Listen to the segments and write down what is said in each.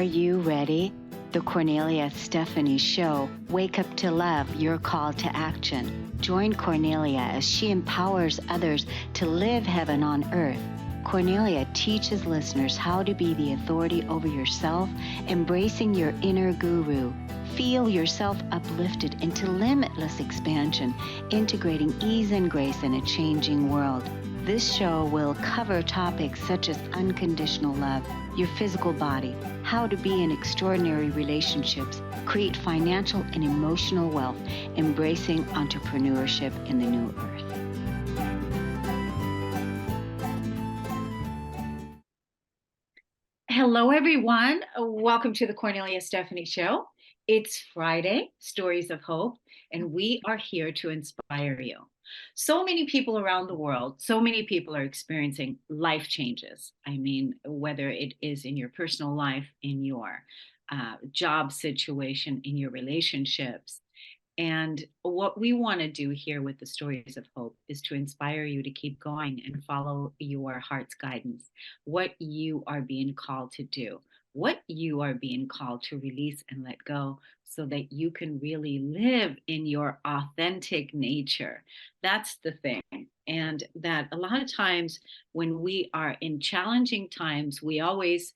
you ready? The Cornelia Stephanie Show. Wake up to love, your call to action. Join Cornelia as she empowers others to live heaven on earth. Cornelia teaches listeners how to be the authority over yourself, embracing your inner guru. Feel yourself uplifted into limitless expansion, integrating ease and grace in a changing world. This show will cover topics such as unconditional love, your physical body, how to be in extraordinary relationships, create financial and emotional wealth, embracing entrepreneurship in the new earth. Hello, everyone. Welcome to the Cornelia Stephanie Show. It's Friday, Stories of Hope, and we are here to inspire you. So many people around the world, so many people are experiencing life changes. I mean, whether it is in your personal life, in your job situation, in your relationships. And what we want to do here with the Stories of Hope is to inspire you to keep going and follow your heart's guidance, what you are being called to do, what you are being called to release and let go so that you can really live in your authentic nature. That's the thing. And that a lot of times when we are in challenging times, we always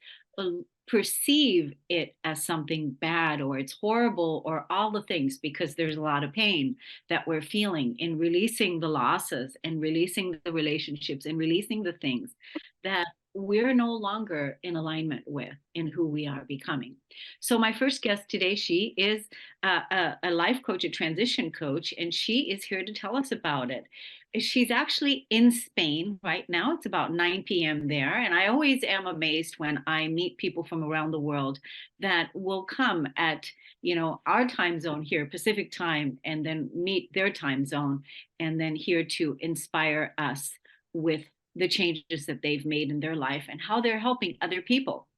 perceive it as something bad or it's horrible or all the things because there's a lot of pain that we're feeling in releasing the losses and releasing the relationships and releasing the things that we're no longer in alignment with in who we are becoming. So my first guest today, she is a life coach, a transition coach, and she is here to tell us about it. She's actually in Spain right now. It's about 9 p.m. there. And I always am amazed when I meet people from around the world that will come at, our time zone here, Pacific time, and then meet their time zone, and then here to inspire us with the changes that they've made in their life and how they're helping other people.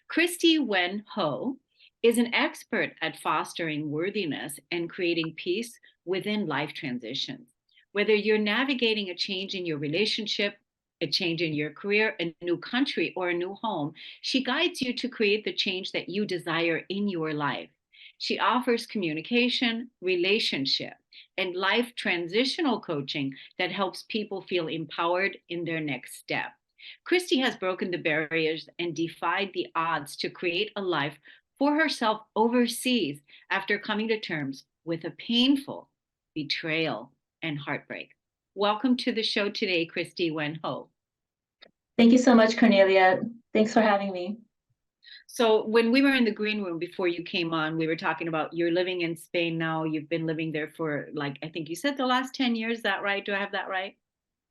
Christy Wen Ho is an expert at fostering worthiness and creating peace within life transitions. Whether you're navigating a change in your relationship, a change in your career, a new country, or a new home, she guides you to create the change that you desire in your life. She offers communication, relationship, and life transitional coaching that helps people feel empowered in their next step. Christy has broken the barriers and defied the odds to create a life for herself overseas after coming to terms with a painful betrayal and heartbreak. Welcome to the show today, Christy Wen Ho. Thank you so much, Cornelia. Thanks for having me. So when we were in the green room before you came on, we were talking about you're living in Spain now. You've been living there for I think you said the last 10 years. Is that right? Do I have that right?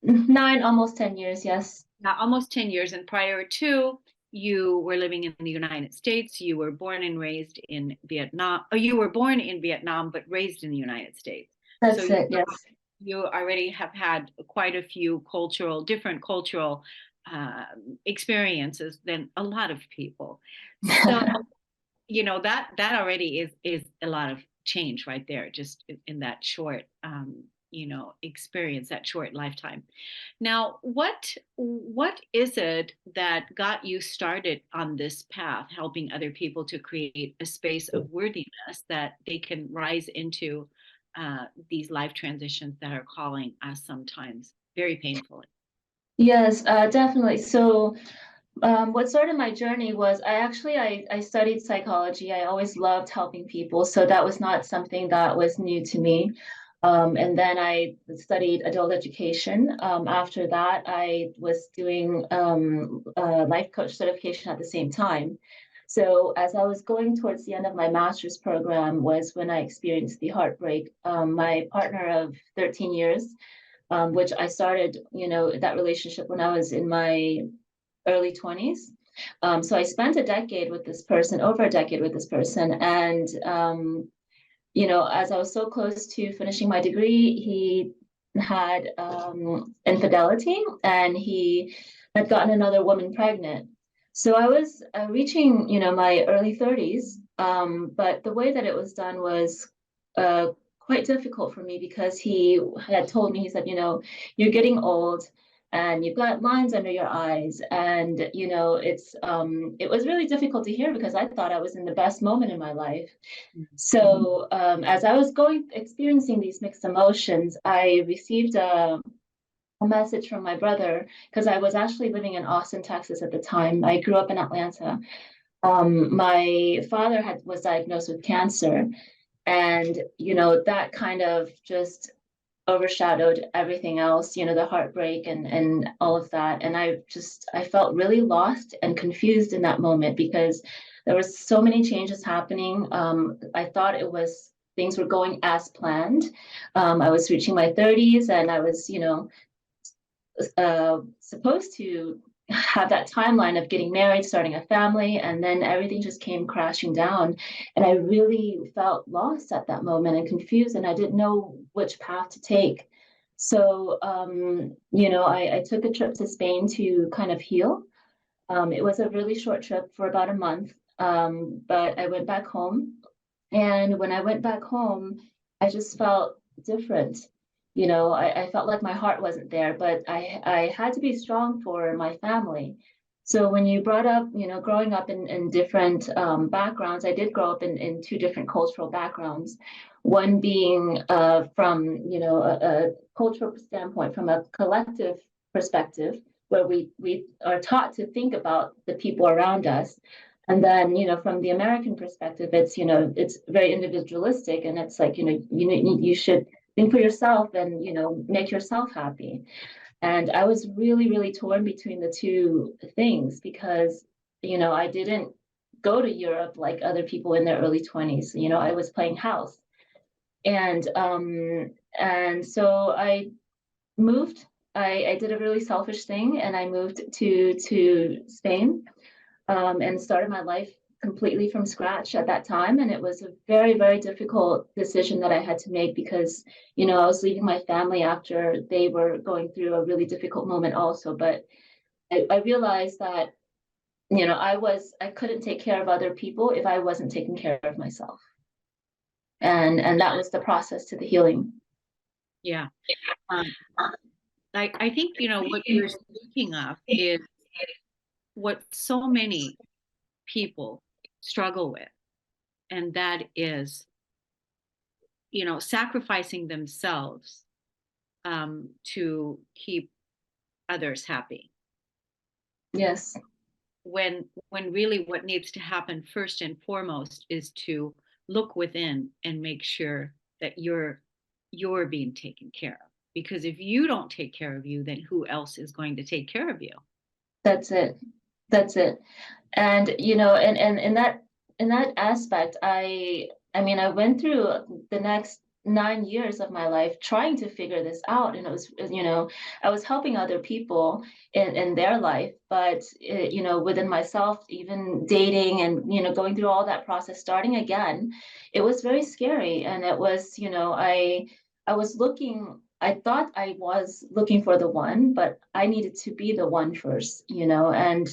9, almost 10 years, yes. Yeah, almost 10 years. And prior to, you were living in the United States. You were born and raised in Vietnam. Or you were born in Vietnam, but raised in the United States. That's it, yes. You already have had quite a few different cultural experiences than a lot of people. So, that already is a lot of change right there, just in that short, experience, that short lifetime. Now, what is it that got you started on this path, helping other people to create a space of worthiness that they can rise into these life transitions that are calling us sometimes very painfully? Yes, definitely. So what started my journey was I studied psychology. I always loved helping people. So that was not something that was new to me. And then I studied adult education. After that, I was doing life coach certification at the same time. So as I was going towards the end of my master's program was when I experienced the heartbreak. My partner of 13 years, which I started, that relationship when I was in my early 20s. So I spent over a decade with this person. And, as I was so close to finishing my degree, he had infidelity and he had gotten another woman pregnant. So I was reaching, my early 30s, but the way that it was done was quite difficult for me because he had told me, he said, you're getting old. and you've got lines under your eyes, and it was really difficult to hear because I thought I was in the best moment in my life. Mhm. So as I was experiencing these mixed emotions, I received a message from my brother because I was actually living in Austin, Texas at the time. I grew up in Atlanta. My father was diagnosed with cancer, and that kind of just overshadowed everything else. The heartbreak and all of that. And I felt really lost and confused in that moment because there was so many changes happening. I thought it was things were going as planned. I was reaching my 30s, and I was supposed to have that timeline of getting married, starting a family, and then everything just came crashing down. And I really felt lost at that moment and confused, and I didn't know which path to take. So, I took a trip to Spain to kind of heal. It was a really short trip for about a month, but I went back home. And when I went back home, I just felt different. I felt like my heart wasn't there, but I had to be strong for my family. So when you brought up, growing up in different backgrounds, I did grow up in two different cultural backgrounds. One being from, a cultural standpoint, from a collective perspective, where we are taught to think about the people around us. And then, from the American perspective, it's very individualistic, and it's like, you should think for yourself and, make yourself happy. And I was really, really torn between the two things because, I didn't go to Europe like other people in their early 20s. I was playing house. And so I moved. I did a really selfish thing, and I moved to Spain, and started my life completely from scratch at that time. And it was a very, very difficult decision that I had to make because, I was leaving my family after they were going through a really difficult moment also. But I realized that, I couldn't take care of other people if I wasn't taking care of myself. And that was the process to the healing. Yeah. Um, I think, what you're speaking of is what so many people struggle with, and that is, sacrificing themselves to keep others happy. Yes, When really what needs to happen first and foremost is to look within and make sure that you're being taken care of. Because if you don't take care of you, then who else is going to take care of you? that's it. That's it. And and in that aspect, I mean, I went through the next 9 years of my life trying to figure this out, and I was helping other people in their life, but within myself, even dating and going through all that process, starting again, it was very scary. And it was, I was looking. I thought I was looking for the one, but I needed to be the one first, and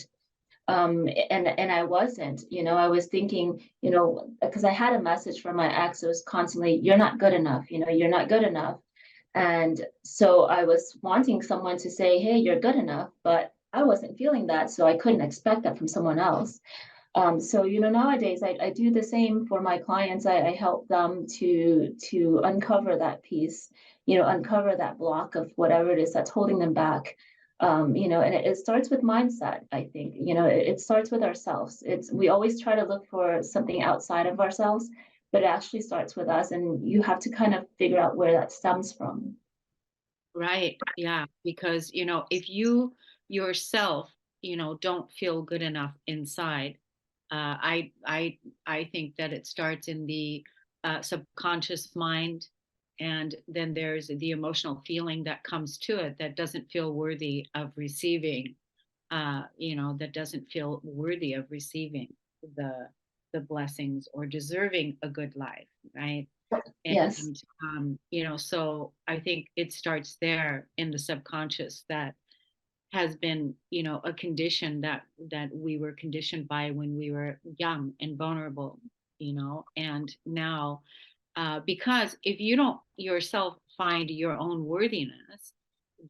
I wasn't. I was thinking, because I had a message from my ex that was constantly, you're not good enough, you're not good enough. And so I was wanting someone to say, hey, you're good enough, but I wasn't feeling that, so I couldn't expect that from someone else. So nowadays I do the same for my clients. I help them to uncover that piece, uncover that block of whatever it is that's holding them back. And it starts with mindset. I think it starts with ourselves. We always try to look for something outside of ourselves, but it actually starts with us, and you have to kind of figure out where that stems from. Right. Yeah. Because, if you yourself, don't feel good enough inside, I think that it starts in the subconscious mind, and then there's the emotional feeling that comes to it that doesn't feel worthy of receiving, that doesn't feel worthy of receiving the the blessings or deserving a good life, right? Yes, And so I think it starts there in the subconscious that has been, a condition that we were conditioned by when we were young and vulnerable, and now, because if you don't yourself find your own worthiness,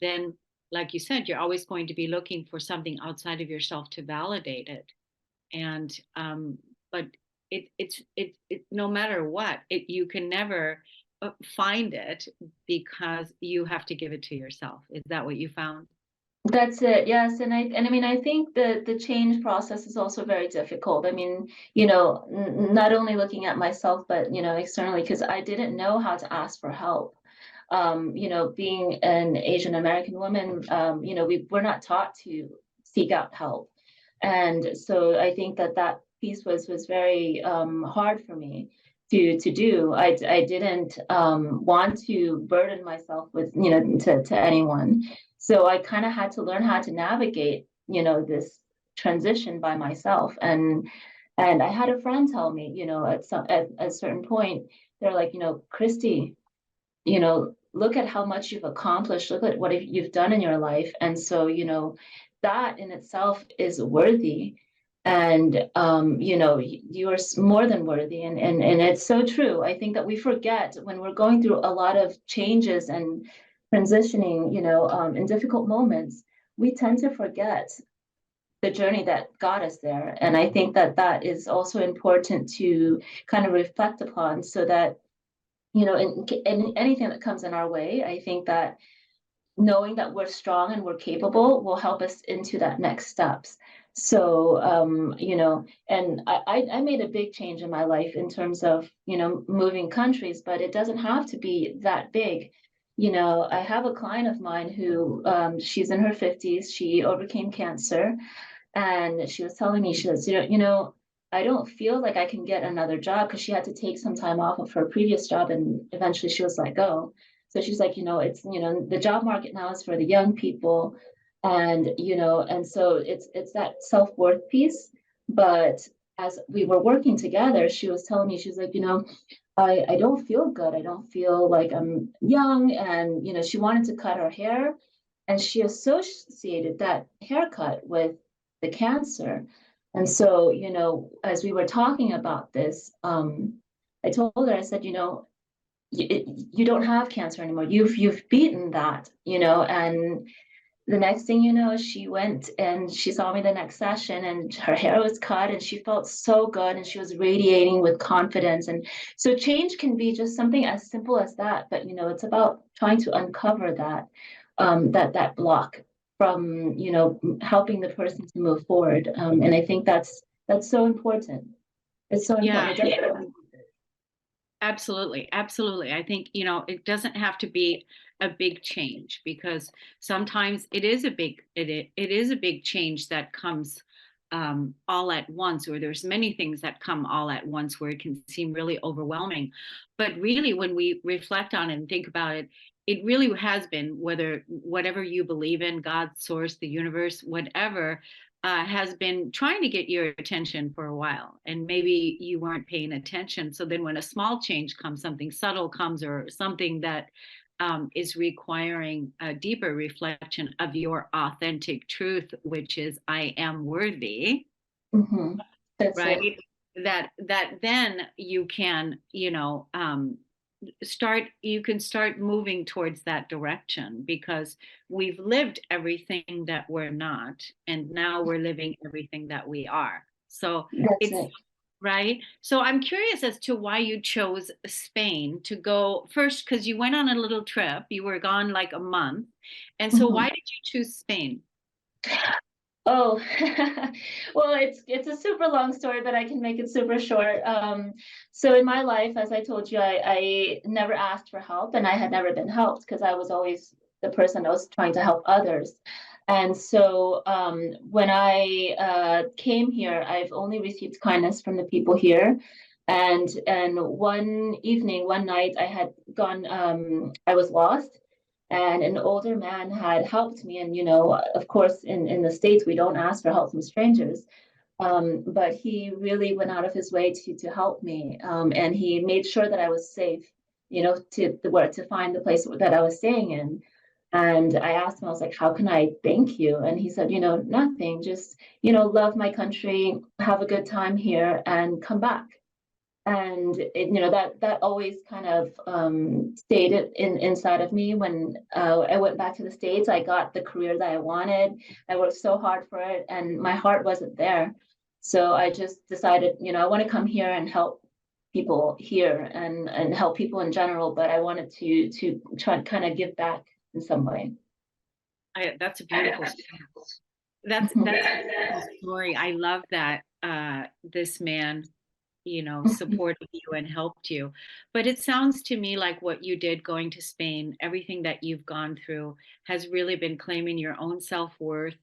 then like you said, you're always going to be looking for something outside of yourself to validate it. And but no matter what, you can never find it because you have to give it to yourself. Is that what you found? That's it. Yes. And I mean, I think the change process is also very difficult. I mean, not only looking at myself, but, externally, because I didn't know how to ask for help. Being an Asian American woman, we're not taught to seek out help. And so I think that piece was very hard for me to do. I didn't want to burden myself with, to anyone. So I kind of had to learn how to navigate, this transition by myself. And I had a friend tell me, at a certain point, they're like, Christy, look at how much you've accomplished, look at what you've done in your life. And so, that in itself is worthy. And you are more than worthy. And it's so true. I think that we forget when we're going through a lot of changes and transitioning, in difficult moments, we tend to forget the journey that got us there. And I think that is also important to kind of reflect upon, so that in anything that comes in our way, I think that knowing that we're strong and we're capable will help us into that next steps. So, and I made a big change in my life in terms of, moving countries, but it doesn't have to be that big. I have a client of mine who, she's in her 50s, she overcame cancer, and she was telling me, she says, I don't feel like I can get another job, because she had to take some time off of her previous job, and eventually she was let go. So she's like, it's, the job market now is for the young people. And, and so it's that self-worth piece. But as we were working together, she was telling me, she's like, I don't feel good. I don't feel like I'm young. And, she wanted to cut her hair, and she associated that haircut with the cancer. And so, as we were talking about this, I told her, I said, you don't have cancer anymore. You've beaten that, and the next thing you know, she went and she saw me the next session, and her hair was cut, and she felt so good, and she was radiating with confidence. And so change can be just something as simple as that, but it's about trying to uncover that block from, helping the person to move forward. And I think that's so important. It's so Yeah, important. It doesn't. absolutely. Absolutely. I think, it doesn't have to be a big change, because sometimes it is a big change that comes all at once, or there's many things that come all at once where it can seem really overwhelming. But really, when we reflect on it and think about it, it really has been, whatever you believe in, God, source, the universe, whatever, has been trying to get your attention for a while, and maybe you weren't paying attention. So then when a small change comes, something subtle comes, or something that is requiring a deeper reflection of your authentic truth, which is I am worthy, Mhm. That's it. right? That then you can, start moving towards that direction, because we've lived everything that we're not, and now we're living everything that we are. So That's it's it. right. So I'm curious as to why you chose Spain to go first, because you went on a little trip. You were gone like a month. And so Mhm. why did you choose Spain? Oh, well, it's a super long story, but I can make it super short. So in my life, as I told you, I never asked for help, and I had never been helped, because I was always the person that was trying to help others. And so when I came here, I've only received kindness from the people here. And one evening, one night, I had gone. I was lost, and an older man had helped me. And of course, in the States, we don't ask for help from strangers. But he really went out of his way to help me, and he made sure that I was safe, to find the place that I was staying in. And I asked him, I was like, how can I thank you? And he said, nothing, just love my country, have a good time here, and come back. And that always kind of stayed inside of me. When I went back to the States, I got the career that I wanted. I worked so hard for it, and my heart wasn't there. So I just decided, I want to come here and help people here, and help people in general, but I wanted to try to kind of give back in some way. That's a beautiful. That's a beautiful story. I love that this man, supported you and helped you. But it sounds to me like what you did going to Spain, everything that you've gone through has really been claiming your own self-worth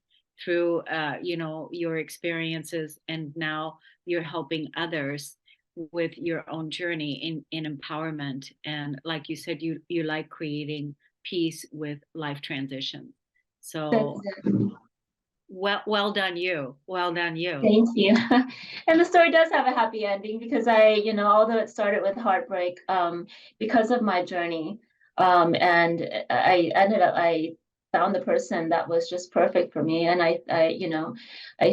through, your experiences, and now you're helping others with your own journey in empowerment. And like you said, you like creating peace with life transitions. That's So it. well done you. Well done you. Thank you. And the story does have a happy ending because although it started with heartbreak, because of my journey, and I found the person that was just perfect for me. And I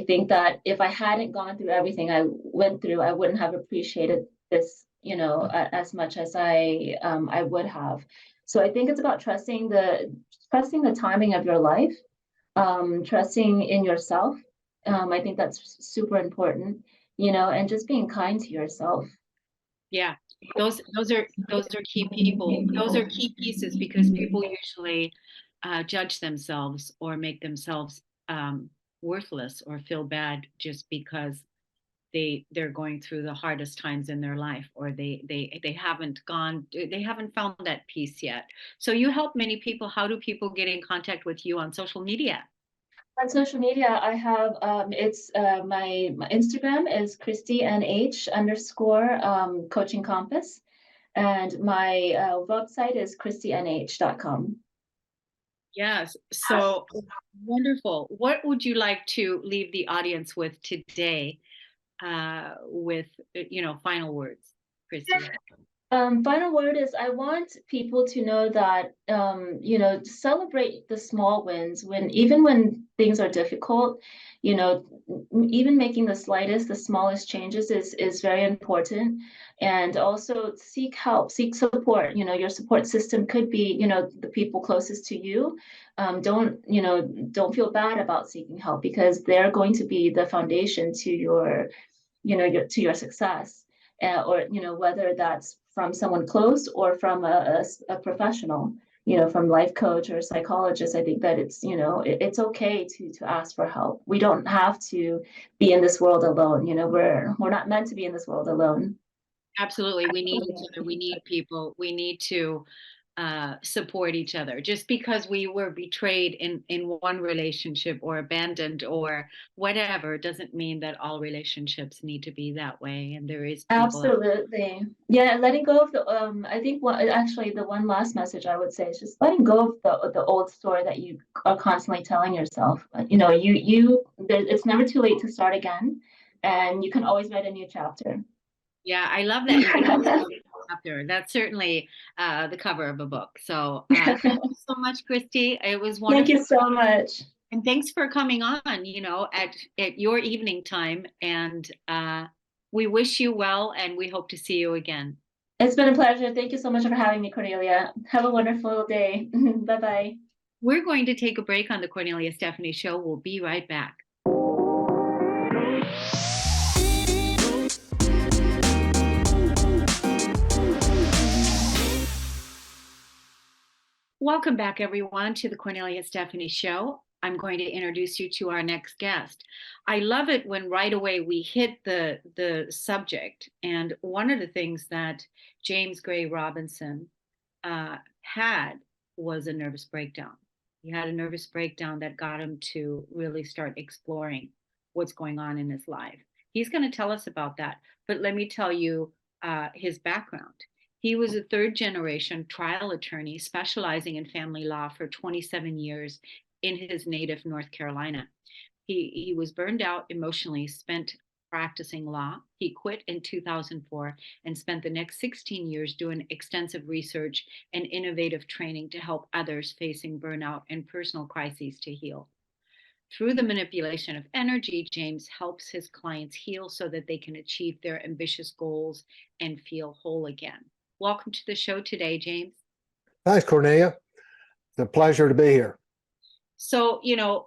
think that if I hadn't gone through everything I went through, I wouldn't have appreciated this, as much as I would have. So I think it's about trusting the timing of your life, trusting in yourself. I think that's super important, and just being kind to yourself. Yeah, those are key people. Those are key pieces because people usually judge themselves or make themselves worthless or feel bad just because they're going through the hardest times in their life, or they haven't found that peace yet. So you help many people. How do people get in contact with you on social media? On social media, I have it's my Instagram is Christy NH underscore coaching compass, and my website is christynh.com. Yes. So wonderful. What would you like to leave the audience with today? With final words, Christy. Final word is I want people to know that celebrate the small wins even when things are difficult. You know, Even making the smallest changes is very important. And also seek help, seek support. Your support system could be the people closest to you. Don't feel bad about seeking help because they're going to be the foundation to your success, or whether that's from someone close or from a professional, from life coach or psychologist. I think that it's okay to ask for help. We don't have to be in this world alone. We're not meant to be in this world alone. Absolutely. We need each other. We need people. We need to support each other. Just because we were betrayed in one relationship or abandoned or whatever doesn't mean that all relationships need to be that way. And there is people. Absolutely. Yeah, letting go of I think actually the one last message I would say is just letting go of the old story that you are constantly telling yourself. It's never too late to start again, and you can always write a new chapter. Yeah, I love that. You can always go after. That's certainly the cover of a book. So thank you so much, Christy. It was Thank wonderful. you so much. And thanks for coming on, at your evening time. And we wish you well, and we hope to see you again. It's been a pleasure. Thank you so much for having me, Cornelia. Have a wonderful day. Bye bye. We're going to take a break on the Cornelia Stephanie Show. We'll be right back. Welcome back, everyone, to the Cornelia Stephanie Show. I'm going to introduce you to our next guest. I love it when right away we hit the subject. And one of the things that James Gray Robinson had was a nervous breakdown. He had a nervous breakdown that got him to really start exploring what's going on in his life. He's going to tell us about that. But let me tell you his background. He was a third generation trial attorney specializing in family law for 27 years in his native North Carolina. He was burned out emotionally, spent practicing law. He quit in 2004 and spent the next 16 years doing extensive research and innovative training to help others facing burnout and personal crises to heal. Through the manipulation of energy, James helps his clients heal so that they can achieve their ambitious goals and feel whole again. Welcome to the show today, James. Thanks, Cornelia. It's a pleasure to be here. So,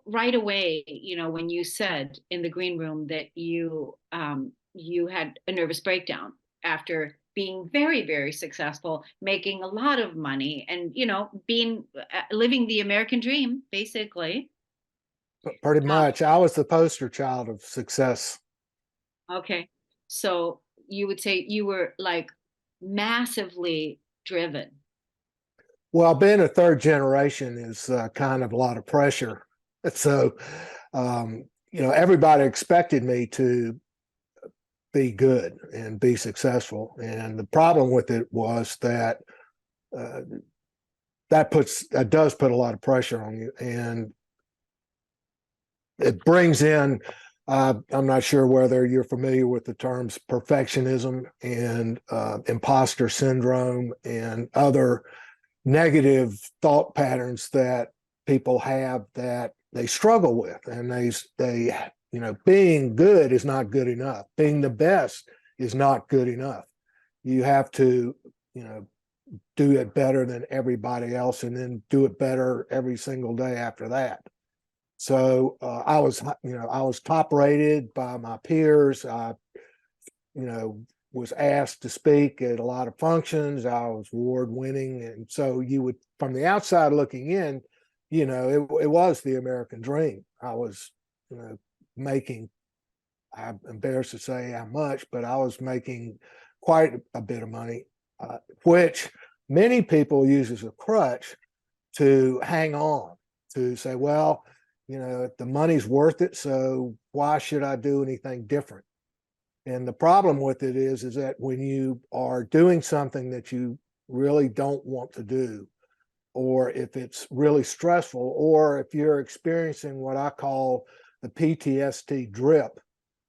right away, when you said in the green room that you had a nervous breakdown after being very, very successful, making a lot of money, and being living the American dream, basically. But pretty Um, much, I was the poster child of success. okay, so you would say you were like massively driven. Well, being a third generation is kind of a lot of pressure. So, everybody expected me to be good and be successful. And the problem with it was that uh, that does put a lot of pressure on you, and it brings in. I'm not sure whether you're familiar with the terms perfectionism and imposter syndrome and other negative thought patterns that people have that they struggle with, and they being good is not good enough. Being the best is not good enough. You have to do it better than everybody else, and then do it better every single day after that. So I was top rated by my peers. I was asked to speak at a lot of functions. I was award winning, and so you would, from the outside looking in, it was the American dream. I was, making. I'm embarrassed to say how much, but I was making quite a bit of money, which many people use as a crutch to hang on, to say, well, the money's worth it, so why should I do anything different? And the problem with it is that when you are doing something that you really don't want to do, or if it's really stressful, or if you're experiencing what I call the PTSD drip,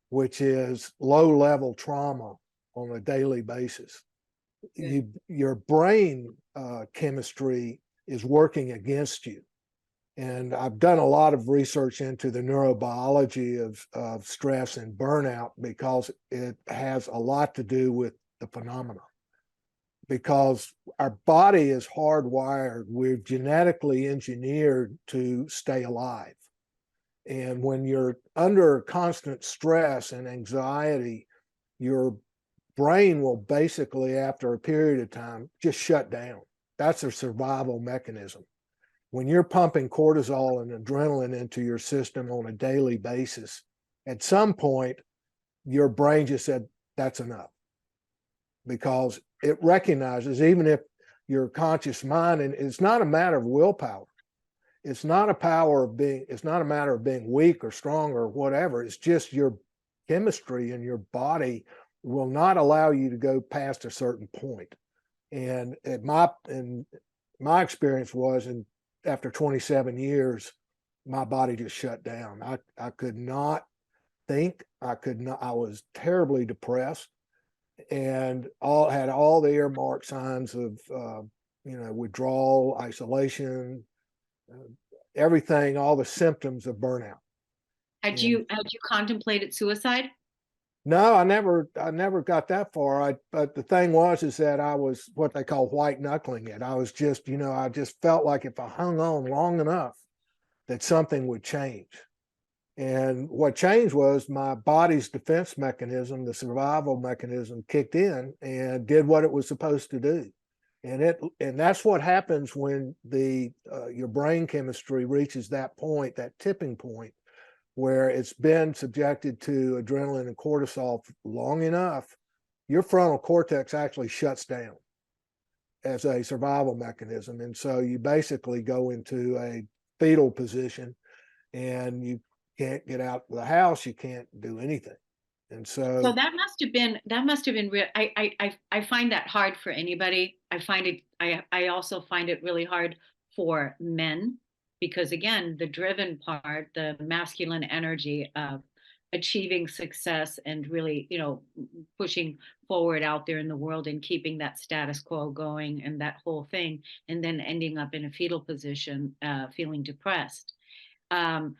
which is low level trauma on a daily basis, your brain chemistry is working against you. And I've done a lot of research into the neurobiology of stress and burnout, because it has a lot to do with the phenomena. Because our body is hardwired, we're genetically engineered to stay alive. And when you're under constant stress and anxiety, your brain will basically, after a period of time, just shut down. That's a survival mechanism. When you're pumping cortisol and adrenaline into your system on a daily basis, at some point, your brain just said, that's enough. Because it recognizes, even if your conscious mind, and it's not a matter of willpower, it's not a matter of being weak or strong or whatever. It's just your chemistry in your body will not allow you to go past a certain point. And my experience was, after 27 years, my body just shut down. I could not think. I was terribly depressed, and had all the earmark signs of withdrawal, isolation, everything, all the symptoms of burnout. Had And you contemplated suicide? no, I never got that far. But the thing was, is that I was what they call white knuckling it. I was just, I just felt like if I hung on long enough, that something would change. And what changed was my body's defense mechanism, the survival mechanism, kicked in and did what it was supposed to do. And that's what happens when your brain chemistry reaches that point, that tipping point, where it's been subjected to adrenaline and cortisol long enough. Your frontal cortex actually shuts down as a survival mechanism, and so you basically go into a fetal position, and you can't get out of the house, you can't do anything. And So so, that must have been real. I find that hard for anybody. I also find it really hard for men, because again, the driven part, the masculine energy of achieving success and really, pushing forward out there in the world and keeping that status quo going and that whole thing, and then ending up in a fetal position, feeling depressed. Um,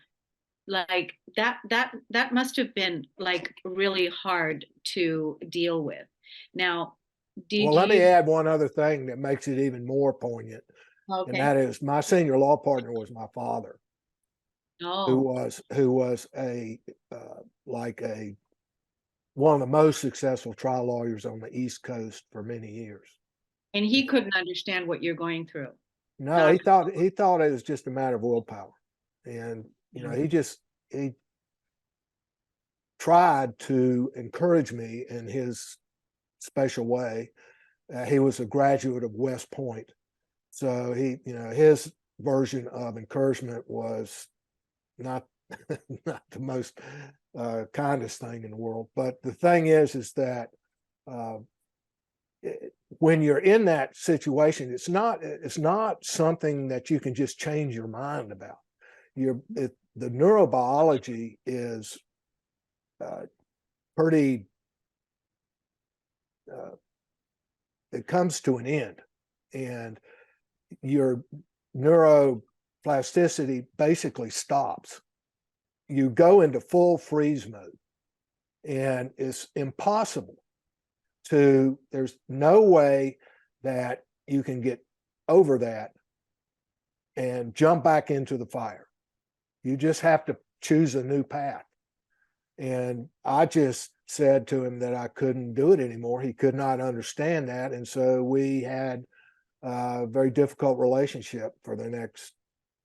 Like that must have been like really hard to deal with. Now, Well, did let me you add one other thing that makes it even more poignant, and okay. that is my senior law partner was my father, Oh, who was a like a one of the most successful trial lawyers on the East Coast for many years. and he couldn't understand what you're going through. No, Not he thought it was just a matter of willpower, and he tried to encourage me in his special way. He was a graduate of West Point, so his version of encouragement was not not the most kindest thing in the world. But the thing is that uh, when you're in that situation, it's not something that you can just change your mind about. The neurobiology is uh, pretty. Uh, it comes to an end, and your neuroplasticity basically stops. You go into full freeze mode, and it's impossible there's no way that you can get over that and jump back into the fire. You just have to choose a new path. And I just said to him that I couldn't do it anymore. He could not understand that. And so we had a very difficult relationship for the next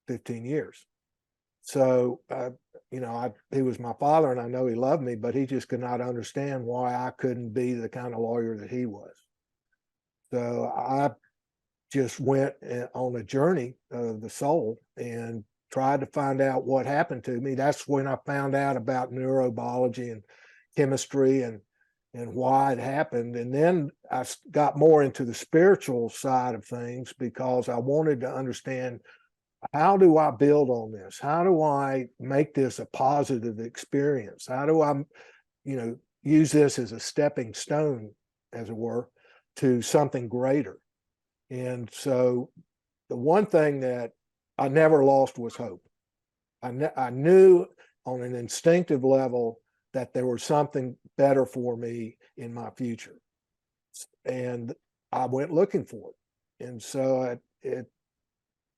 15 years. So, he was my father, and I know he loved me, but he just could not understand why I couldn't be the kind of lawyer that he was. So I just went on a journey of the soul and tried to find out what happened to me. That's when I found out about neurobiology and chemistry and why it happened. And then I got more into the spiritual side of things because I wanted to understand, how do I build on this? How do I make this a positive experience? How do I, use this as a stepping stone, as it were, to something greater? And so the one thing that I never lost was hope. I knew on an instinctive level that there was something better for me in my future. And I went looking for it. And so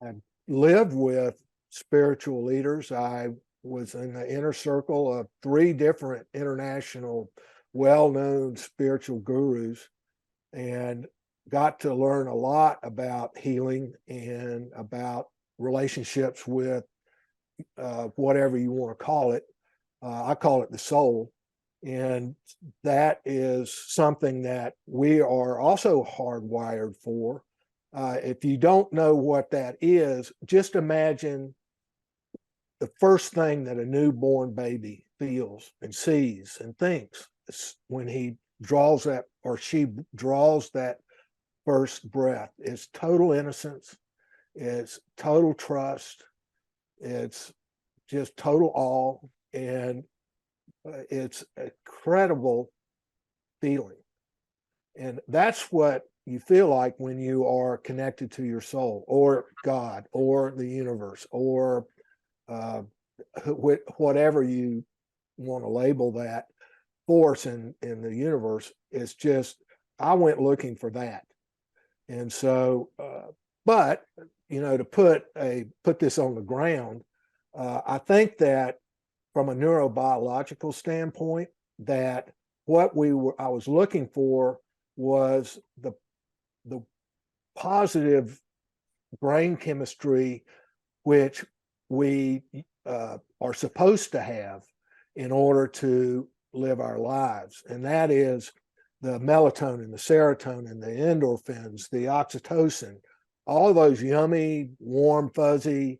I lived with spiritual leaders. I was in the inner circle of 3 different international well-known spiritual gurus, and got to learn a lot about healing and about relationships with whatever you want to call it. I call it the soul. And that is something that we are also hardwired for. If you don't know what that is, just imagine the first thing that a newborn baby feels and sees and thinks when he draws that, or she draws that first breath. It's total innocence, it's total trust, it's just total awe, and it's a incredible feeling. And that's what you feel like when you are connected to your soul or God or the universe or whatever you want to label that force in the universe. It's just, I went looking for that. And so, but to put this on the ground, I think that from a neurobiological standpoint, that I was looking for was the positive brain chemistry which we are supposed to have in order to live our lives, and that is the melatonin, the serotonin, the endorphins, the oxytocin, all those yummy, warm, fuzzy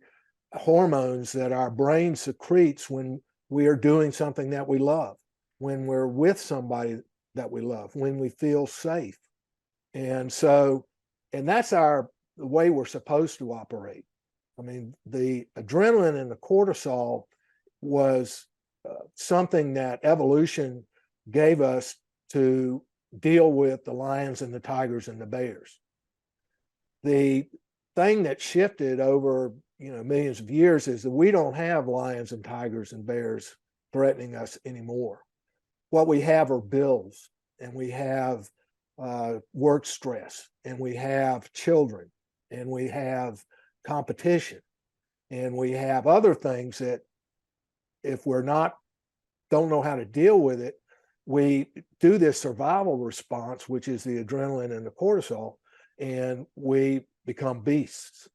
hormones that our brain secretes when we are doing something that we love, when we're with somebody that we love, when we feel safe. And so, and that's the way we're supposed to operate. I mean, the adrenaline and the cortisol was something that evolution gave us to deal with the lions and the tigers and the bears. The thing that shifted over, millions of years is that we don't have lions and tigers and bears threatening us anymore. What we have are bills, and we have work stress, and we have children, and we have competition, and we have other things that if we're not, don't know how to deal with it, we do this survival response, which is the adrenaline and the cortisol, and we become beasts.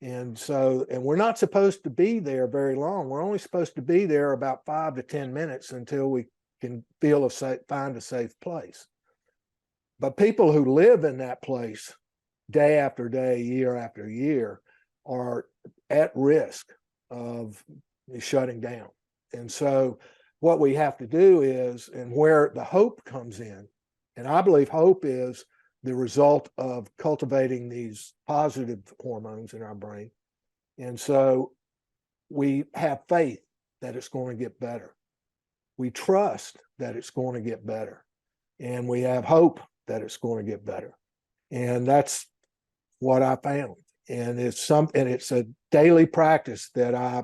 And so, and we're not supposed to be there very long. We're only supposed to be there about 5 to 10 minutes until we can find a safe place. But people who live in that place day after day, year after year, are at risk of shutting down. And so what we have to do is, and where the hope comes in, and I believe hope is the result of cultivating these positive hormones in our brain. And so we have faith that it's going to get better. We trust that it's going to get better. And we have hope that it's going to get better. And that's what I found. And it's a daily practice that I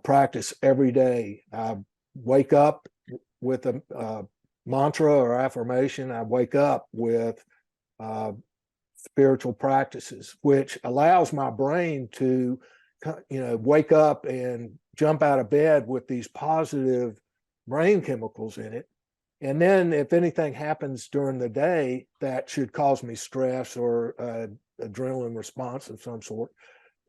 practice every day. I wake up with a mantra or affirmation. I wake up with spiritual practices, which allows my brain to, wake up and jump out of bed with these positive brain chemicals in it. And then if anything happens during the day that should cause me stress or adrenaline response of some sort,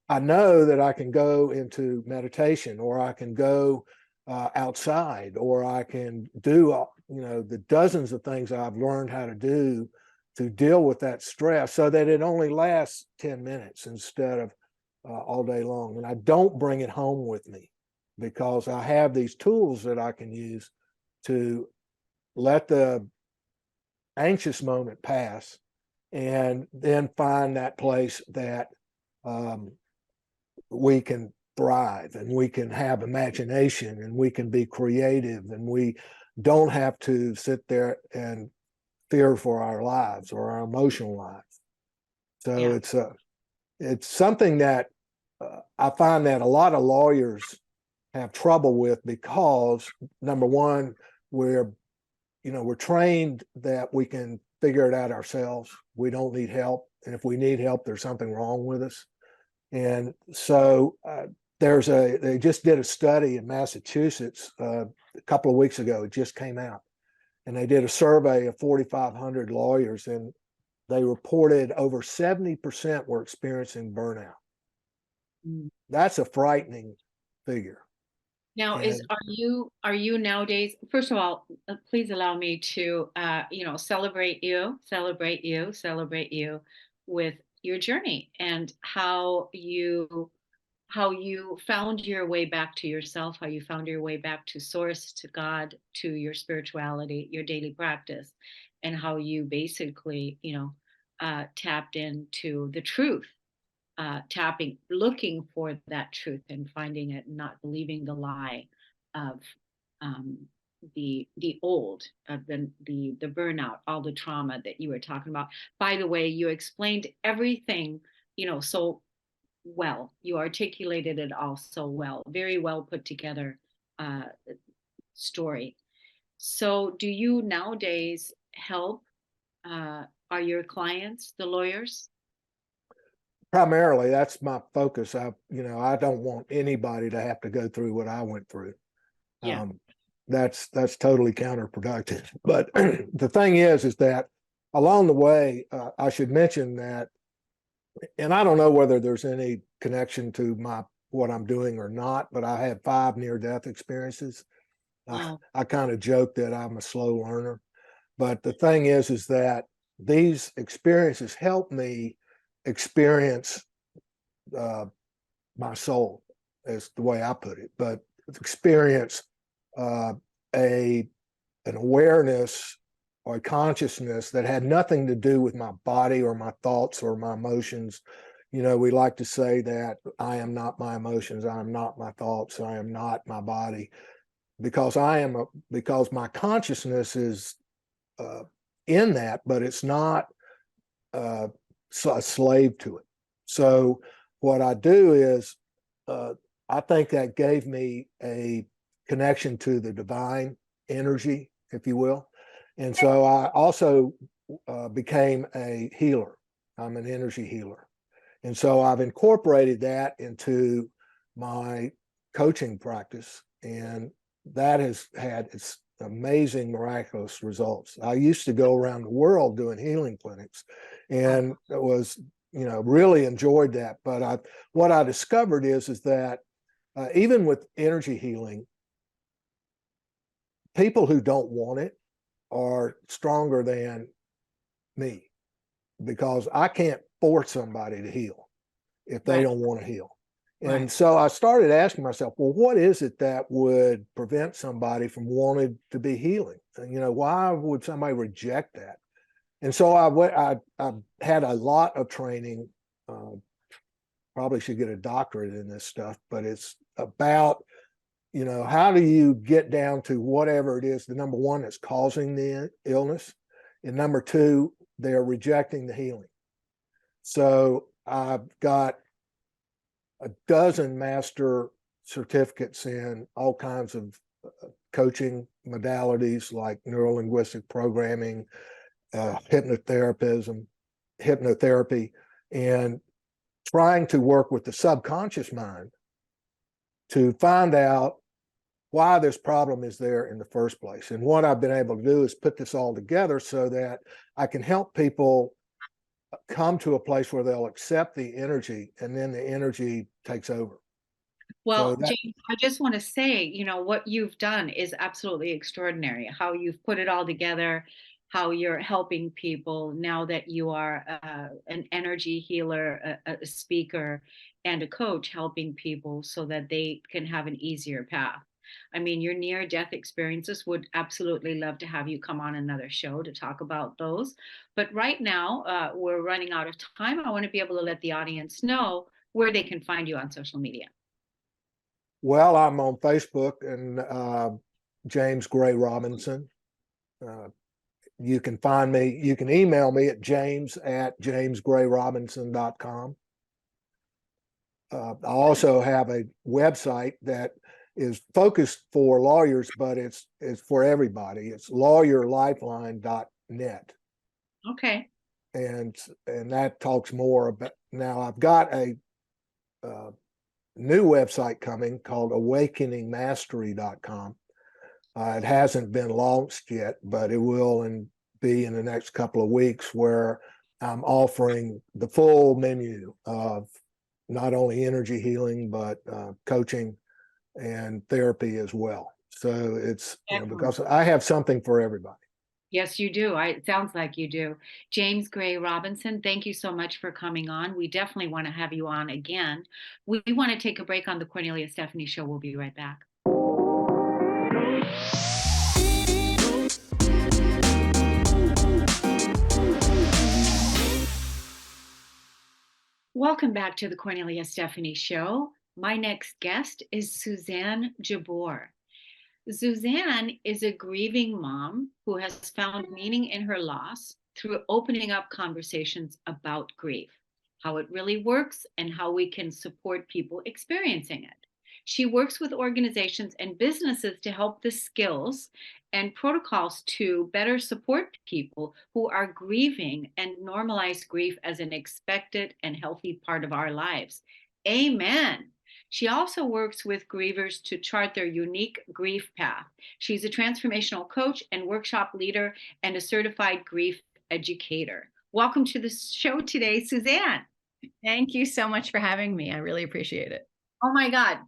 I know that I can go into meditation, or I can go outside, or I can do, the dozens of things I've learned how to do to deal with that stress, so that it only lasts 10 minutes instead of all day long. And I don't bring it home with me, because I have these tools that I can use to let the anxious moment pass, and then find that place that we can thrive, and we can have imagination, and we can be creative, and we don't have to sit there and fear for our lives or our emotional lives. So yeah. It's something that I find that a lot of lawyers have trouble with, because number one, we're trained that we can figure it out ourselves. We don't need help. And if we need help, there's something wrong with us. And so they just did a study in Massachusetts a couple of weeks ago. It just came out. And they did a survey of 4,500 lawyers, and they reported over 70% were experiencing burnout. That's a frightening figure. Now, are you nowadays? First of all, please allow me to celebrate you with your journey, and how you found your way back to yourself, how you found your way back to source, to God, to your spirituality, your daily practice, and how you basically tapped into the truth, looking for that truth and finding it, not believing the lie of the old, the burnout, all the trauma that you were talking about. By the way, you explained everything, so well. You articulated it all so well. Very well put together story. So, do you nowadays help? Are your clients the lawyers? Primarily, that's my focus. I don't want anybody to have to go through what I went through. Yeah. That's totally counterproductive. But the thing is that along the way, I should mention that, and I don't know whether there's any connection to what I'm doing or not, but I had 5 near-death experiences. Wow. I kind of joke that I'm a slow learner, but the thing is that these experiences help me experience my soul, is the way I put it, but experience an awareness or a consciousness that had nothing to do with my body or my thoughts or my emotions. We like to say that I am not my emotions, I am not my thoughts, I am not my body, because because my consciousness is in that, but it's not a slave to it. So what I do is I think that gave me a connection to the divine energy, if you will. And so I also became a healer. I'm an energy healer. And so I've incorporated that into my coaching practice, and that has had its amazing, miraculous results. I used to go around the world doing healing clinics, and it was, really enjoyed that. But what I discovered is that even with energy healing, people who don't want it are stronger than me, because I can't force somebody to heal if they don't want to heal. And so I started asking myself, well, what is it that would prevent somebody from wanting to be healing? And, why would somebody reject that? And so I had a lot of training, probably should get a doctorate in this stuff, but it's about, how do you get down to whatever it is, the number one that's causing the illness, and number two, they're rejecting the healing. So I've got a dozen master certificates in all kinds of coaching modalities like neurolinguistic programming, hypnotherapy, and trying to work with the subconscious mind to find out why this problem is there in the first place. And what I've been able to do is put this all together so that I can help people come to a place where they'll accept the energy, and then the energy takes over. Well, So James, I just want to say, what you've done is absolutely extraordinary. How you've put it all together, how you're helping people now that you are an energy healer, a speaker, and a coach, helping people so that they can have an easier path. I mean, your near death experiences, would absolutely love to have you come on another show to talk about those. But right now, we're running out of time. I want to be able to let the audience know where they can find you on social media. Well, I'm on Facebook, and James Gray Robinson. You can find me, you can email me at james@jamesgrayrobinson.com. I also have a website that is focused for lawyers, but it's for everybody. It's lawyerlifeline.net. Okay. And that talks more about, now I've got a new website coming called awakeningmastery.com. It hasn't been launched yet, but it will be in the next couple of weeks, where I'm offering the full menu of not only energy healing, but coaching and therapy as well. So it's, because I have something for everybody. Yes, you do. It sounds like you do. James Gray Robinson, thank you so much for coming on. We definitely want to have you on again. We want to take a break on the Cornelia Stephanie Show. We'll be right back. Welcome back to the Cornelia Stephanie Show. My next guest is Suzanne Jabbour. Suzanne is a grieving mom who has found meaning in her loss through opening up conversations about grief, how it really works, and how we can support people experiencing it. She works with organizations and businesses to help the skills and protocols to better support people who are grieving and normalize grief as an expected and healthy part of our lives. Amen. She also works with grievers to chart their unique grief path. She's a transformational coach and workshop leader and a certified grief educator. Welcome to the show today, Suzanne. Thank you so much for having me. I really appreciate it. Oh my God,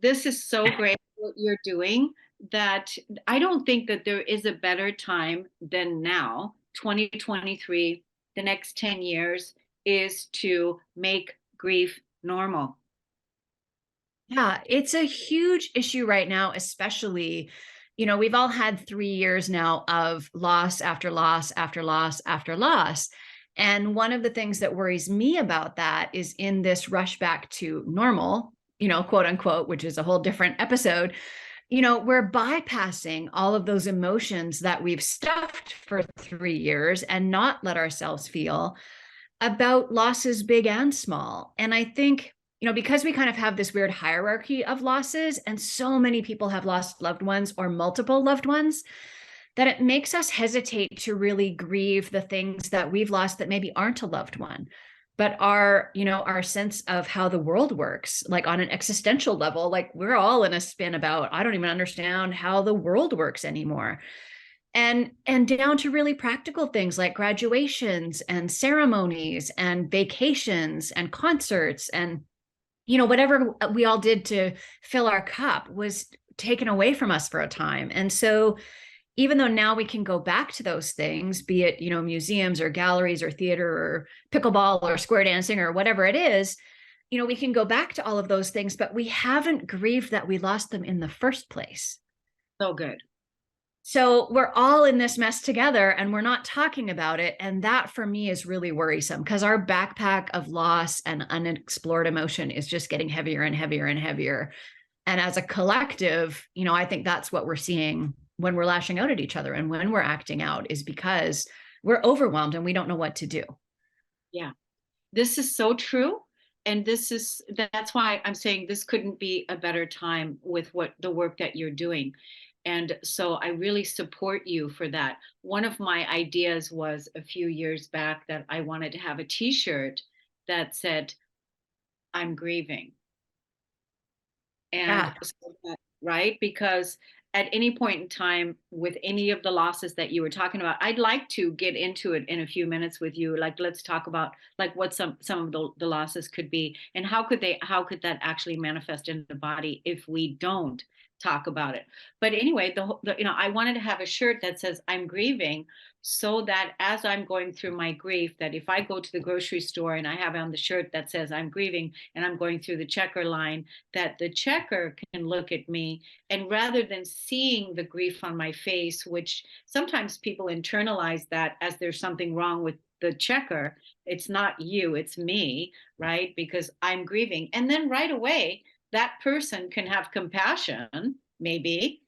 this is so great what you're doing, that I don't think that there is a better time than now, 2023, the next 10 years, is to make grief normal. Yeah, it's a huge issue right now, especially, we've all had 3 years now of loss after loss after loss after loss. And one of the things that worries me about that is, in this rush back to normal, quote unquote, which is a whole different episode, we're bypassing all of those emotions that we've stuffed for 3 years and not let ourselves feel, about losses big and small. And I think because we kind of have this weird hierarchy of losses, and so many people have lost loved ones or multiple loved ones, that it makes us hesitate to really grieve the things that we've lost that maybe aren't a loved one, but are, our sense of how the world works, like on an existential level. Like, we're all in a spin about, I don't even understand how the world works anymore. And down to really practical things like graduations and ceremonies and vacations and concerts and whatever we all did to fill our cup was taken away from us for a time. And so even though now we can go back to those things, be it, museums or galleries or theater or pickleball or square dancing or whatever it is, we can go back to all of those things, but we haven't grieved that we lost them in the first place. So good. So we're all in this mess together and we're not talking about it. And that for me is really worrisome, because our backpack of loss and unexplored emotion is just getting heavier and heavier and heavier. And as a collective, I think that's what we're seeing when we're lashing out at each other and when we're acting out, is because we're overwhelmed and we don't know what to do. Yeah, this is so true. And that's why I'm saying this couldn't be a better time with the work that you're doing. And so I really support you for that. One of my ideas was a few years back that I wanted to have a t-shirt that said, I'm grieving. And right, because at any point in time with any of the losses that you were talking about, I'd like to get into it in a few minutes with you. Like, let's talk about like what some of the losses could be, and how could that actually manifest in the body if we don't talk about it. But anyway, I wanted to have a shirt that says I'm grieving, so that as I'm going through my grief, that if I go to the grocery store and I have on the shirt that says I'm grieving and I'm going through the checker line, that the checker can look at me, and rather than seeing the grief on my face, which sometimes people internalize that as there's something wrong with the checker, it's not you, it's me, right? Because I'm grieving. And then right away, that person can have compassion, maybe,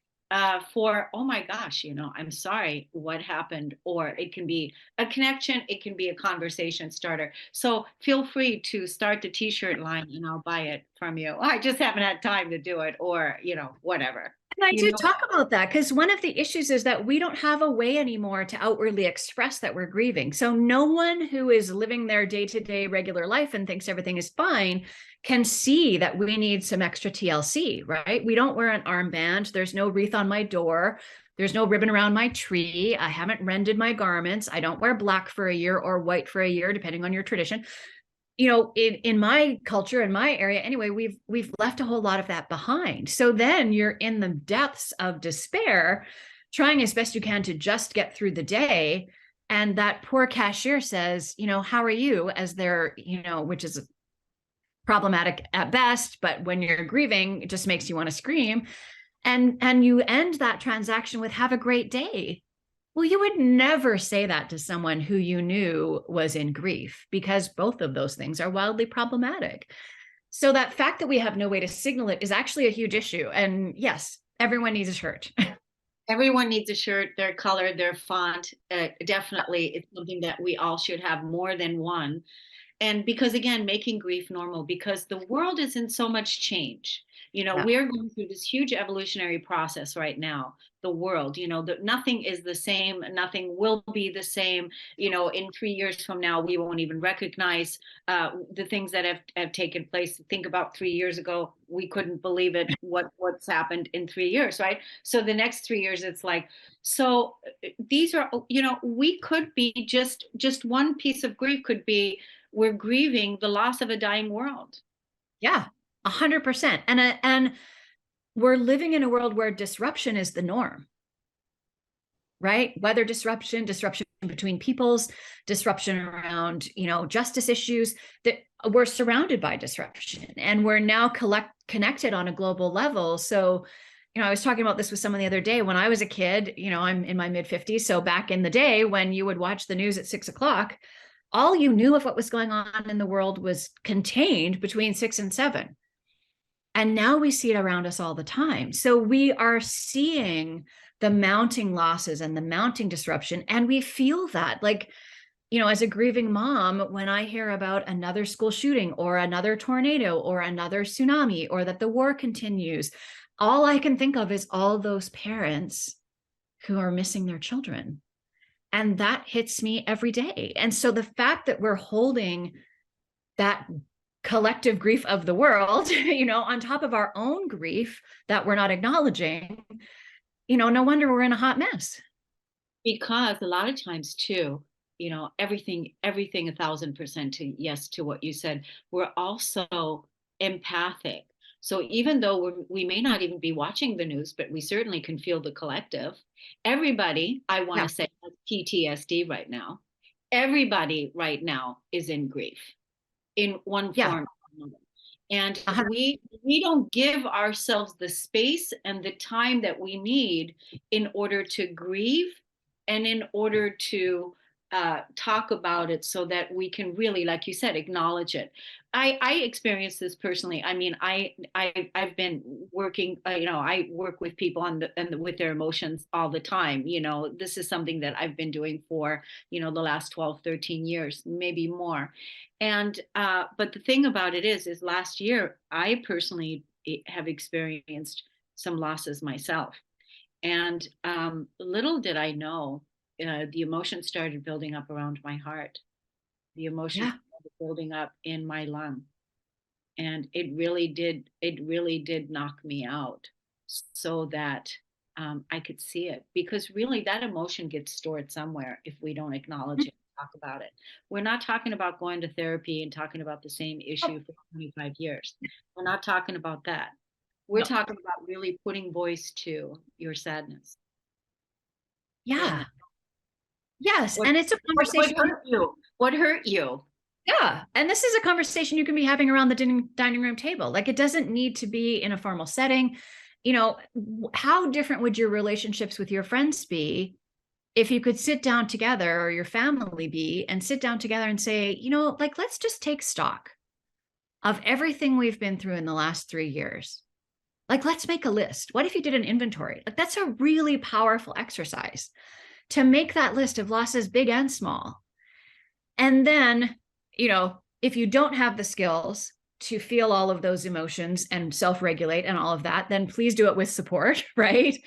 for, oh my gosh, I'm sorry, what happened? Or it can be a connection, it can be a conversation starter. So feel free to start the t-shirt line and I'll buy it from you. I just haven't had time to do it, or, whatever. And I do talk about that, because one of the issues is that we don't have a way anymore to outwardly express that we're grieving. So no one who is living their day-to-day regular life and thinks everything is fine can see that we need some extra TLC, right? We don't wear an armband. There's no wreath on my door. There's no ribbon around my tree. I haven't rended my garments. I don't wear black for a year or white for a year, depending on your tradition. In my culture, in my area anyway, we've left a whole lot of that behind. So then you're in the depths of despair, trying as best you can to just get through the day. And that poor cashier says, how are you? As they're, which is problematic at best, but when you're grieving, it just makes you want to scream. And you end that transaction with, have a great day. Well, you would never say that to someone who you knew was in grief, because both of those things are wildly problematic. So that fact that we have no way to signal it is actually a huge issue. And yes, everyone needs a shirt. Everyone needs a shirt, their color, their font. Definitely, it's something that we all should have more than one. And because, again, making grief normal, because the world is in so much change. We're going through this huge evolutionary process right now. The world, that nothing is the same, nothing will be the same. In 3 years from now, we won't even recognize the things that have taken place. Think about 3 years ago, we couldn't believe it, what's happened in 3 years, right? So the next 3 years, it's like, so these are, we could be just one piece of grief could be, we're grieving the loss of a dying world. Yeah, 100%. And we're living in a world where disruption is the norm, right? Weather disruption between peoples, disruption around, justice issues, that we're surrounded by disruption, and we're now connected on a global level. So, I was talking about this with someone the other day. When I was a kid, I'm in my mid-50s. So back in the day when you would watch the news at 6 o'clock, all you knew of what was going on in the world was contained between 6 and 7. And now we see it around us all the time. So we are seeing the mounting losses and the mounting disruption, and we feel that. Like, as a grieving mom, when I hear about another school shooting or another tornado or another tsunami or that the war continues, all I can think of is all those parents who are missing their children. And that hits me every day. And so the fact that we're holding that collective grief of the world, on top of our own grief that we're not acknowledging, no wonder we're in a hot mess. Because a lot of times too, everything 1,000% to yes to what you said. We're also empathic. So even though we may not even be watching the news, but we certainly can feel the collective. Everybody, I want Yeah. to say, has PTSD right now. Everybody right now is in grief in one Yeah. form or another. And Uh-huh. we don't give ourselves the space and the time that we need in order to grieve and in order to talk about it so that we can really, like you said, acknowledge it. I experienced this personally. I mean, I've been working. I work with people with their emotions all the time. This is something that I've been doing for the last 12, 13 years, maybe more. And but the thing about it is last year I personally have experienced some losses myself, and little did I know, the emotions started building up around my heart. The emotions Yeah. started building up in my lung, and it really did knock me out, so that I could see it, because really that emotion gets stored somewhere if we don't acknowledge it, talk about it. We're not talking about going to therapy and talking about the same issue for 25 years. We're not talking about that. We're No. talking about really putting voice to your sadness. Yeah. Yes. What And it's a what conversation. hurt you? What hurt you? Yeah. And this is a conversation you can be having around the dining room table. Like, it doesn't need to be in a formal setting. How different would your relationships with your friends be if you could sit down together, or your family be, and sit down together and say, like, let's just take stock of everything we've been through in the last 3 years. Like, let's make a list. What if you did an inventory? Like, that's a really powerful exercise to make that list of losses, big and small. And then, if you don't have the skills to feel all of those emotions and self-regulate and all of that, then please do it with support, right?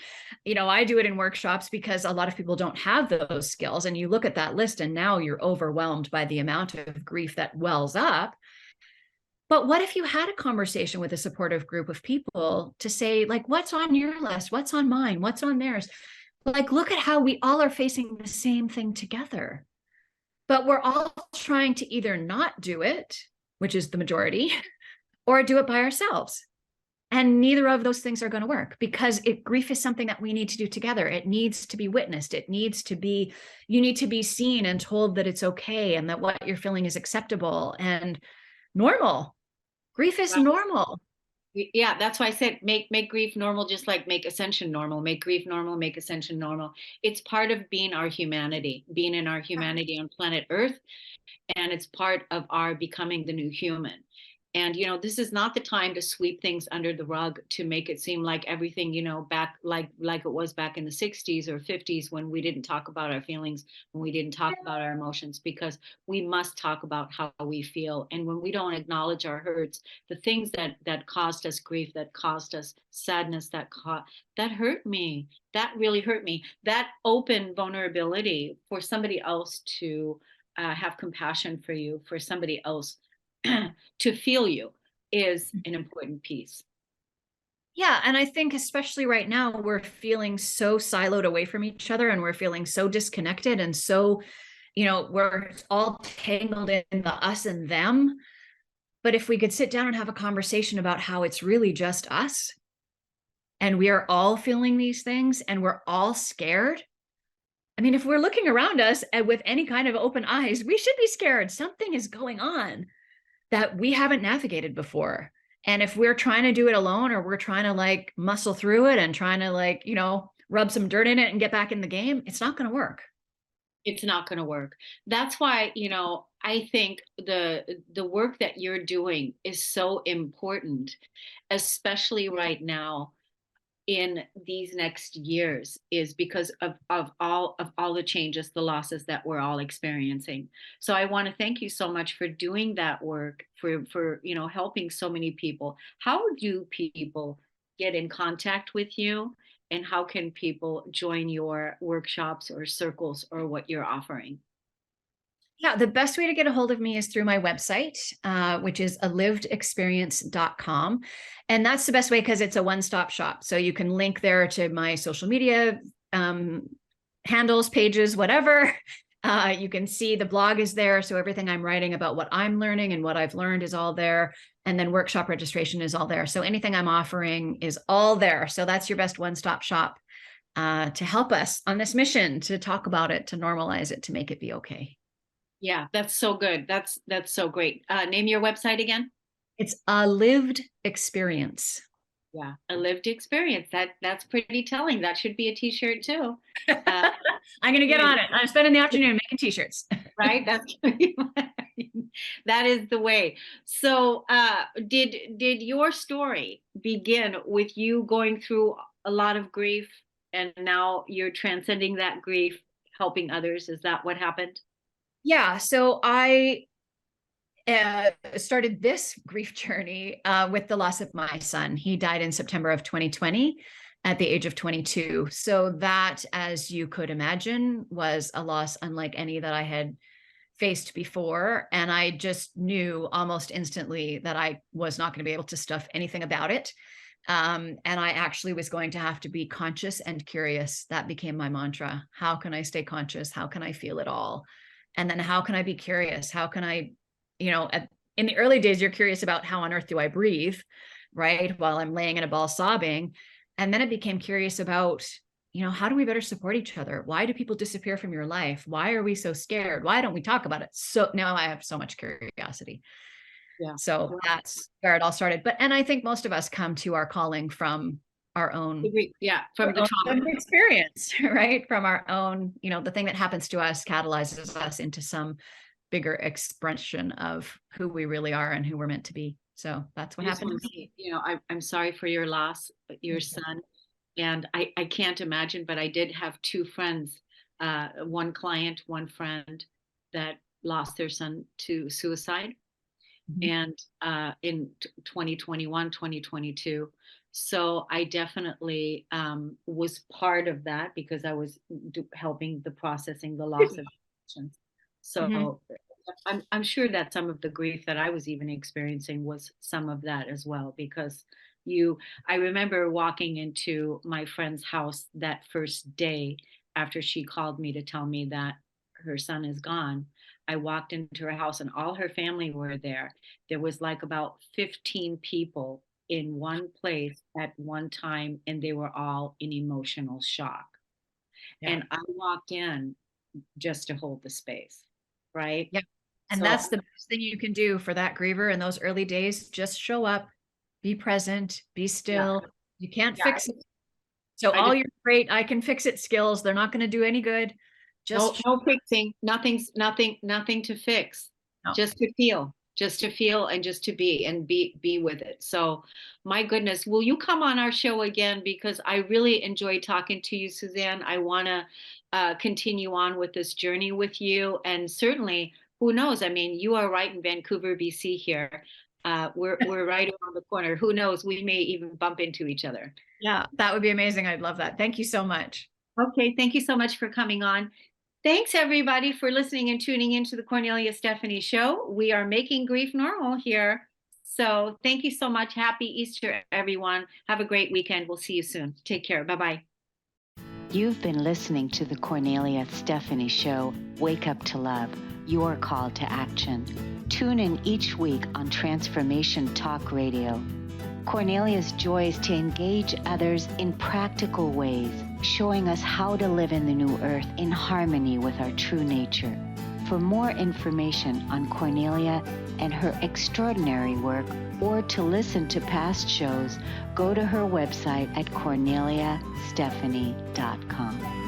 I do it in workshops because a lot of people don't have those skills. And you look at that list and now you're overwhelmed by the amount of grief that wells up. But what if you had a conversation with a supportive group of people to say, like, what's on your list? What's on mine? What's on theirs? Like, look at how we all are facing the same thing together. But we're all trying to either not do it, which is the majority, or do it by ourselves. And neither of those things are going to work, because grief is something that we need to do together. It needs to be witnessed. You need to be seen and told that it's okay and that what you're feeling is acceptable and normal. Grief is normal. Yeah, that's why I said make grief normal, just like make ascension normal. Make grief normal, make ascension normal. It's part of being our humanity, being in our humanity on planet Earth, and it's part of our becoming the new human. And this is not the time to sweep things under the rug, to make it seem like everything, back like it was back in the 60s or 50s, when we didn't talk about our feelings, when we didn't talk about our emotions, because we must talk about how we feel. And when we don't acknowledge our hurts, the things that caused us grief, that caused us sadness, that hurt me, that really hurt me, that open vulnerability for somebody else to have compassion for you, for somebody else to feel you, is an important piece. Yeah. And I think especially right now, we're feeling so siloed away from each other, and we're feeling so disconnected, and so, we're all tangled in the us and them. But if we could sit down and have a conversation about how it's really just us, and we are all feeling these things, and we're all scared. I mean, if we're looking around us with any kind of open eyes, we should be scared. Something is going on that we haven't navigated before. And if we're trying to do it alone, or we're trying to like muscle through it and trying to rub some dirt in it and get back in the game, it's not going to work. It's not going to work. That's why, I think the work that you're doing is so important, especially right now, in these next years is because of all the changes, the losses that we're all experiencing. So I want to thank you so much for doing that work, for helping so many people. How do people get in contact with you, and how can people join your workshops or circles or what you're offering? Yeah, the best way to get a hold of me is through my website, which is alivedexperience.com. And that's the best way because it's a one-stop shop. So you can link there to my social media handles, pages, whatever. You can see the blog is there. So everything I'm writing about what I'm learning and what I've learned is all there. And then workshop registration is all there. So anything I'm offering is all there. So that's your best one-stop shop to help us on this mission, to talk about it, to normalize it, to make it be okay. Yeah, that's so good. That's so great. Name your website again. It's a lived experience. Yeah, a lived experience. That's pretty telling. That should be a t-shirt too. I'm going to get on it. I'm spending the afternoon making t-shirts. Right? That is the way. So did your story begin with you going through a lot of grief, and now you're transcending that grief, helping others? Is that what happened? Yeah. So I started this grief journey with the loss of my son. He died in September of 2020 at the age of 22. So that, as you could imagine, was a loss unlike any that I had faced before. And I just knew almost instantly that I was not going to be able to stuff anything about it. And I actually was going to have to be conscious and curious. That became my mantra. How can I stay conscious? How can I feel it all? And then how can I be curious? How can I, in the early days, you're curious about how on earth do I breathe, right? While I'm laying in a ball sobbing. And then I became curious about, how do we better support each other? Why do people disappear from your life? Why are we so scared? Why don't we talk about it? So now I have so much curiosity. Yeah. So that's where it all started. And I think most of us come to our calling from our own, from the trauma experience, right? From our own, the thing that happens to us catalyzes us into some bigger expression of who we really are and who we're meant to be. So that's what happened. I'm sorry for your loss, your son. And I can't imagine, but I did have two friends, one client, one friend that lost their son to suicide. And in 2021, 2022. So I definitely was part of that because I was helping the processing the loss of emotions. So I'm sure that some of the grief that I was even experiencing was some of that as well, because I remember walking into my friend's house that first day after she called me to tell me that her son is gone. I walked into her house and all her family were there. There was like about 15 people in one place at one time, and they were all in emotional shock. Yeah. And I walked in just to hold the space, right? Yeah. And that's the best thing you can do for that griever in those early days. Just show up, be present, be still. Yeah. You can't fix it. So all your great I can fix it skills, they're not going to do any good. Just no fixing, nothing to fix. No. Just to feel and just to be with it. So my goodness, will you come on our show again? Because I really enjoyed talking to you, Suzanne. I want to continue on with this journey with you. And certainly, who knows? I mean, you are right in Vancouver, BC here. We're right around the corner. Who knows? We may even bump into each other. Yeah, that would be amazing. I'd love that. Thank you so much. Okay, thank you so much for coming on. Thanks, everybody, for listening and tuning into the Cornelia Stephanie Show. We are making grief normal here. So thank you so much. Happy Easter, everyone. Have a great weekend. We'll see you soon. Take care. Bye-bye. You've been listening to the Cornelia Stephanie Show, Wake Up to Love, your call to action. Tune in each week on Transformation Talk Radio. Cornelia's joy is to engage others in practical ways, showing us how to live in the new earth in harmony with our true nature. For more information on Cornelia and her extraordinary work, or to listen to past shows, go to her website at corneliastephanie.com.